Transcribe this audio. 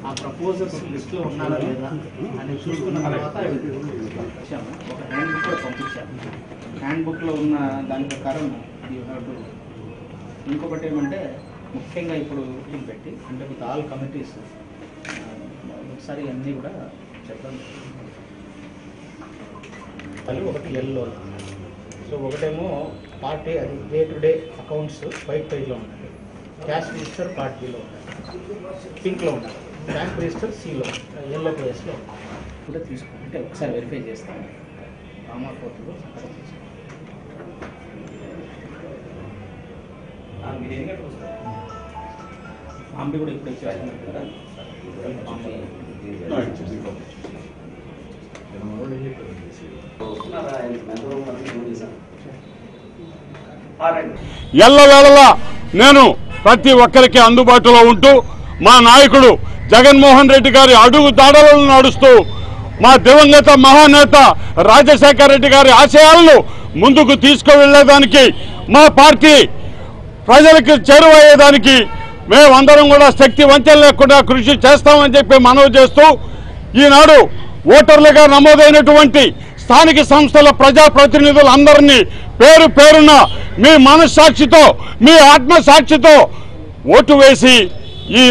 ఆ proposals list లో ఉన్నారా లేదా అని చూసుకున్న తర్వాత వచ్చాము. ఒక హ్యాండ్ బుక్ కూడా పంపించాము. హ్యాండ్ బుక్ లో ఉన్న దాని ప్రకారం యూ హ్యావ్ టు. ఇంకొకటి ఏమంటే ముఖ్యంగా ఇప్పుడు మీటింగ్ పెట్టి అంటే విత్ ఆల్ కమిటీస్ ఒకసారి అన్నీ కూడా చెప్పడం. ఒకటి ఎల్లో, సో ఒకటేమో పార్టీ అది day to day accounts white పేజ్లో ఉన్నాయి, క్యాష్ రిజిస్టర్ పార్ట్ బిలో పింక్లో ఉన్నాయి, బ్యాంక్ రిజిస్టర్ సిలో ఎల్లో పేజెస్లో కూడా తీసుకోండి. అంటే ఒకసారి వెరిఫై చేస్తాను రామా కోర్టులో ఆంబి కూడా ఇప్పుడు ఇచ్చేస్తున్నారు కదా. ఎల్లవేళలా నేను ప్రతి ఒక్కరికి అందుబాటులో ఉంటూ మా నాయకుడు జగన్మోహన్ రెడ్డి గారి అడుగు దాడలను నడుస్తూ మా దివంగత మహానేత రాజశేఖర రెడ్డి గారి ఆశయాలను ముందుకు తీసుకువెళ్లేదానికి మా పార్టీ ప్రజలకు చేరువయ్యేదానికి మేమందరం కూడా శక్తి వంచన లేకుండా కృషి చేస్తామని చెప్పి మనవి చేస్తూ ఈనాడు ఓటర్లుగా నమోదైనటువంటి స్థానిక సంస్థల ప్రజాప్రతినిధులందరినీ పేరు పేరున మీ మనస్సాక్షితో మీ ఆత్మసాక్షితో ఓటు వేసి ఈ